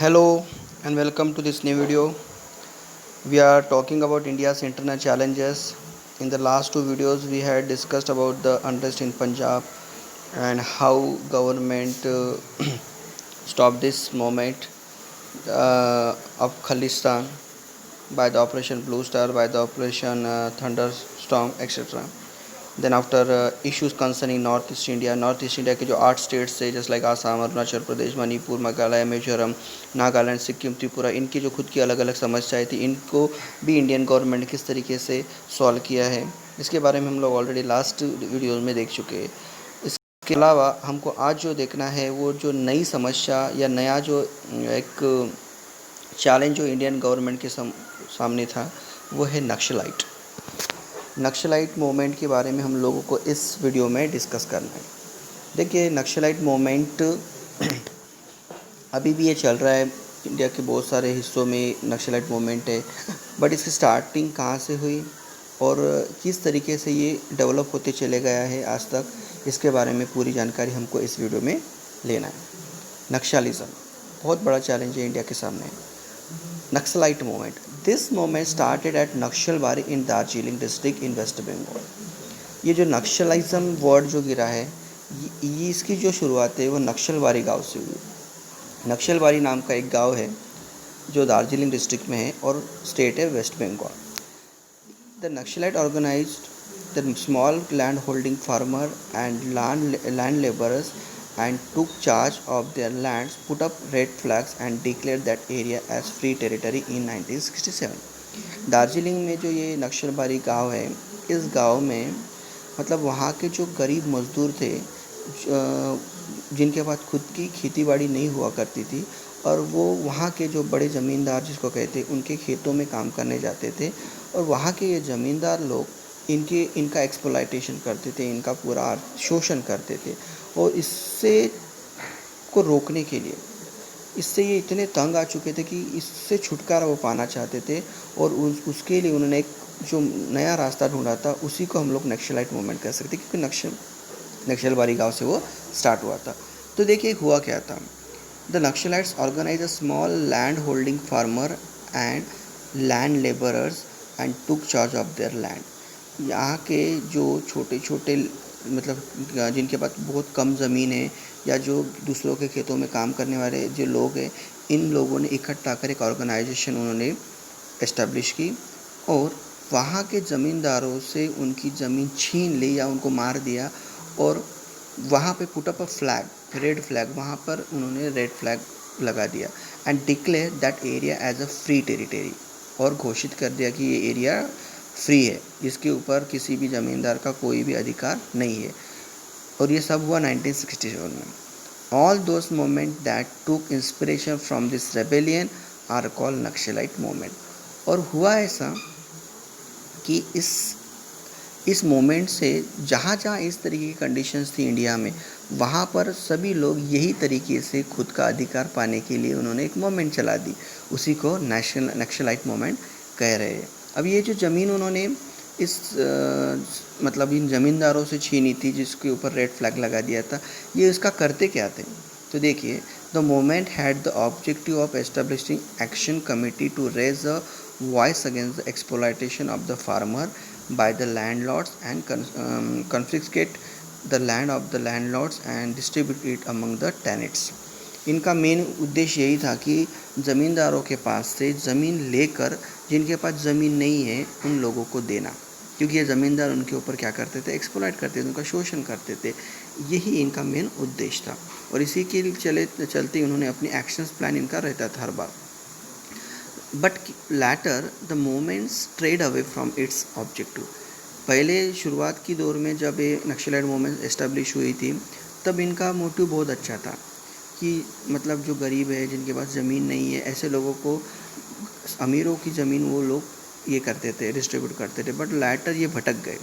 Hello and welcome to this new video. We are talking about India's internal challenges. In the last two videos, we had discussed about the unrest in Punjab and how government stopped this movement of Khalistan by the Operation Blue Star, by the Operation Thunderstorm, etc. Then after issues concerning North East India के जो 8 states थे जैसे like Assam, Arunachal Pradesh, Manipur, Meghalaya, Mizoram, Nagaland, Sikkim, Tripura, इनकी जो खुद की अलग अलग समस्याएं थी, इनको भी इंडियन गवर्नमेंट ने किस तरीके से सॉल्व किया है, इसके बारे में हम लोग ऑलरेडी लास्ट वीडियोज़ में देख चुके हैं। इसके अलावा हमको आज जो देखना है वो जो नई समस्या या नया जो एक चैलेंज जो इंडियन गवर्नमेंट के सामने था वो है नक्सलाइट मूवमेंट के बारे में हम लोगों को इस वीडियो में डिस्कस करना है। देखिए, नक्सलाइट मूवमेंट अभी भी ये चल रहा है, इंडिया के बहुत सारे हिस्सों में नक्सलाइट मूवमेंट है, बट इसकी स्टार्टिंग कहाँ से हुई और किस तरीके से ये डेवलप होते चले गया है आज तक, इसके बारे में पूरी जानकारी हमको इस वीडियो में लेना है। नक्सलिज्म बहुत बड़ा चैलेंज है इंडिया के सामने। Naxalite movement, this movement started at Naxalbari in Darjeeling district in West Bengal. ये जो नक्सलिज्म वर्ड जो गिरा है, ये इसकी जो शुरुआत है वो नक्सलबारी गांव से हुई। नक्सलबारी नाम का एक गांव है जो दार्जिलिंग डिस्ट्रिक्ट में है और स्टेट है West Bengal. The Naxalite organized the small land holding farmer and land labourers and took charge of their lands, put up red flags and declared that area as free territory in 1967. Darjeeling में जो ये नक्सलबारी गांव है, इस गांव में मतलब वहाँ के जो गरीब मज़दूर थे जिनके पास खुद की खेती-बाड़ी नहीं हुआ करती थी और वो वहाँ के जो बड़े ज़मींदार जिसको कहते हैं उनके खेतों में काम करने जाते थे और वहाँ के ये ज़मींदार लोग इनका एक्सप्लॉयटेशन करते थे, इनका पूरा शोषण करते थे और इससे को रोकने के लिए इससे ये इतने तंग आ चुके थे कि इससे छुटकारा वो पाना चाहते थे और उसके लिए उन्होंने एक जो नया रास्ता ढूंढा था, उसी को हम लोग नक्सलाइट मूवमेंट कह सकते क्योंकि नक्सलबारी गांव से वो स्टार्ट हुआ था। तो देखिए हुआ क्या था। The Naxalites organize a small land holding farmer and land labourers and took charge of their land. यहाँ के जो छोटे छोटे मतलब जिनके पास बहुत कम ज़मीन है या जो दूसरों के खेतों में काम करने वाले जो लोग हैं, इन लोगों ने इकट्ठा कर एक ऑर्गेनाइजेशन उन्होंने इस्टेब्लिश की और वहाँ के ज़मींदारों से उनकी ज़मीन छीन ली या उनको मार दिया और वहाँ पे put up a flag, red flag, वहाँ पर उन्होंने रेड फ्लैग लगा दिया and declare that area as a free territory और घोषित कर दिया कि ये एरिया फ्री है, इसके ऊपर किसी भी ज़मींदार का कोई भी अधिकार नहीं है। और ये सब हुआ 1967 में। All those movement that took inspiration from this rebellion are called Naxalite movement. और हुआ ऐसा कि इस मोमेंट से जहाँ जहाँ इस तरीके की कंडीशंस थी इंडिया में, वहाँ पर सभी लोग यही तरीके से खुद का अधिकार पाने के लिए उन्होंने एक मूवमेंट चला दी, उसी को नक्सलाइट मूवमेंट कह रहे हैं। अब ये जो ज़मीन उन्होंने मतलब इन ज़मींदारों से छीनी थी जिसके ऊपर रेड फ्लैग लगा दिया था, ये इसका करते क्या थे। तो देखिए, the movement had the objective of establishing action committee to raise a voice against the exploitation of the farmer by the landlords and confiscate the land of the landlords and distribute it among the tenants. इनका main उद्देश्य यही था कि ज़मींदारों के पास से ज़मीन लेकर जिनके पास ज़मीन नहीं है उन लोगों को देना, क्योंकि ये ज़मींदार उनके ऊपर क्या करते थे, एक्सप्लॉइट करते थे, उनका शोषण करते थे। यही इनका मेन उद्देश्य था और इसी के चलते उन्होंने अपनी एक्शंस प्लान इनका रहता था हर बार। But later the movement strayed away from its objective. पहले शुरुआत की दौर में जब ये नक्सलाइट मूवमेंट इस्टेब्लिश हुई थी, तब इनका मोटिव बहुत अच्छा था कि मतलब जो गरीब है, जिनके पास ज़मीन नहीं है, ऐसे लोगों को, अमीरों की ज़मीन वो लोग ये करते थे, डिस्ट्रीब्यूट करते थे। बट लैटर ये भटक गए,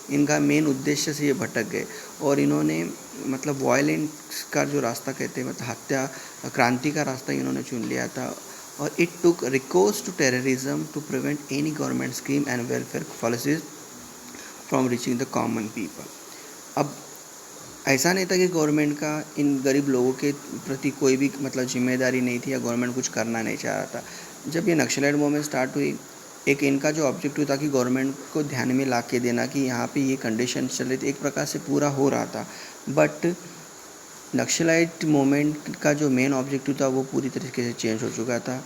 इनका मेन उद्देश्य से ये भटक गए और इन्होंने मतलब वायलेंस का जो रास्ता कहते हैं, मतलब हत्या, क्रांति का रास्ता इन्होंने चुन लिया था और it took recourse to terrorism to prevent any government scheme and welfare policies from reaching the common people. अब ऐसा नहीं था कि गवर्नमेंट का इन गरीब लोगों के प्रति कोई भी मतलब जिम्मेदारी नहीं थी या गवर्नमेंट कुछ करना नहीं चाह रहा था। जब ये नक्सलाइट मूवमेंट स्टार्ट हुई, एक इनका जो ऑब्जेक्टिव था कि गवर्नमेंट को ध्यान में ला के देना कि यहाँ पे ये कंडीशन चल रही थी, एक प्रकार से पूरा हो रहा था। बट नक्सलाइट मूवमेंट का जो मेन ऑब्जेक्टिव था वो पूरी तरीके से चेंज हो चुका था।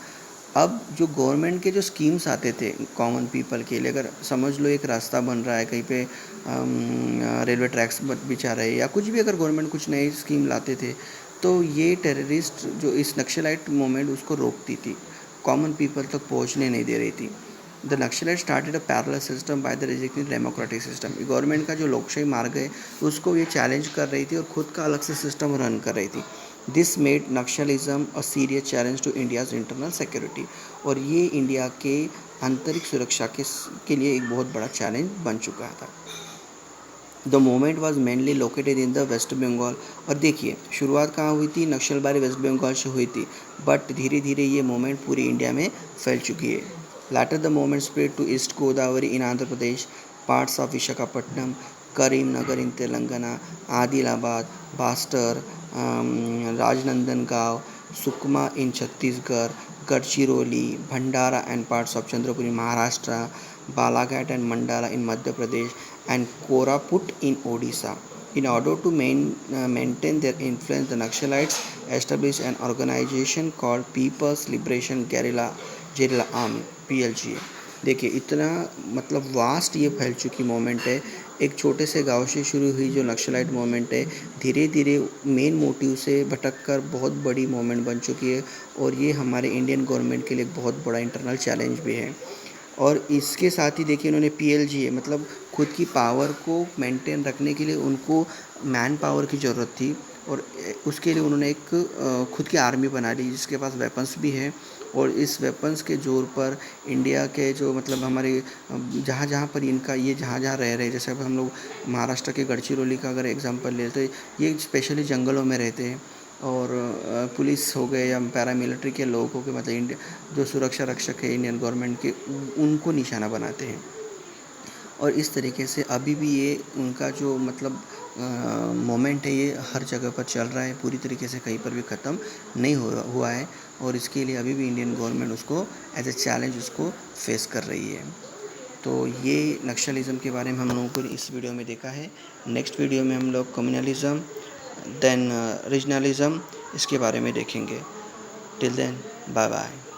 अब जो गवर्नमेंट के जो स्कीम्स आते थे कॉमन पीपल के लिए, अगर समझ लो एक रास्ता बन रहा है कहीं पे, रेलवे ट्रैक्स बिछा रहे या कुछ भी, अगर गवर्नमेंट कुछ नई स्कीम लाते थे तो ये टेररिस्ट जो इस नक्सलाइट मूवमेंट उसको रोकती थी, कॉमन पीपल तक पहुंचने नहीं दे रही थी। The naxalite started a parallel system by the rejecting democratic system. Government का जो लोकशाही मार्ग है उसको ये चैलेंज कर रही थी और खुद का अलग से सिस्टम रन कर रही थी। This made Naxalism a serious challenge to India's internal security. और ये इंडिया के आंतरिक सुरक्षा के लिए एक बहुत बड़ा चैलेंज बन चुका था। The movement was mainly located in the West Bengal. और देखिए शुरुआत कहाँ हुई थी, नक्सलबारी वेस्ट बंगाल से हुई थी, बट धीरे धीरे ये मूवमेंट पूरी इंडिया में फैल चुकी है। Later the movement spread to East Godavari in Andhra Pradesh, parts of Visakhapatnam, Karimnagar in Telangana, Adilabad, Bastar, Rajnandagaon, Sukma in Chhattisgarh, Gadchiroli, Bhandara and parts of Chandrapur in Maharashtra, Balaghat and Mandala in Madhya Pradesh, and Koraput in Odisha. In order to maintain their influence, the Naxalites established an organization called People's Liberation Guerrilla Army, PLGA। देखिए इतना मतलब vast ये फैल चुकी moment है। एक छोटे से गांव से शुरू हुई जो नक्सलाइट मोमेंट है, धीरे धीरे मेन मोटिव से भटक कर बहुत बड़ी मोमेंट बन चुकी है। और ये हमारे इंडियन गवर्नमेंट के लिए एक बहुत बड़ा इंटरनल चैलेंज भी है। और इसके साथ ही देखिए इन्होंने PLGA मतलब खुद की पावर को मेंटेन रखने के लिए उनको मैन पावर की ज़रूरत थी। और उसके लिए उन्होंने एक खुद की आर्मी बना ली जिसके पास वेपन्स भी है। और इस वेपन्स के ज़ोर पर इंडिया के जो मतलब हमारे जहाँ जहाँ पर इनका ये जहाँ जहाँ रह रहे हैं, जैसे अब हम लोग महाराष्ट्र के गढ़चिरौली का अगर एग्जांपल ले तो ये स्पेशली जंगलों में रहते हैं। और पुलिस हो गए या पैरामिलिट्री के लोग हो गए, मतलब इंडिया जो सुरक्षा रक्षक है इंडियन गवर्नमेंट के, उनको निशाना बनाते हैं। और इस तरीके से अभी भी ये उनका जो मतलब मोमेंट है ये हर जगह पर चल रहा है, पूरी तरीके से कहीं पर भी ख़त्म नहीं हुआ है। और इसके लिए अभी भी इंडियन गवर्नमेंट उसको एज ए चैलेंज उसको फेस कर रही है। तो ये नक्सलिज़म के बारे में हम लोगों को इस वीडियो में देखा है। नेक्स्ट वीडियो में हम लोग कम्युनलिज़म देन रीजनलिज़म इसके बारे में देखेंगे। Till then bye bye.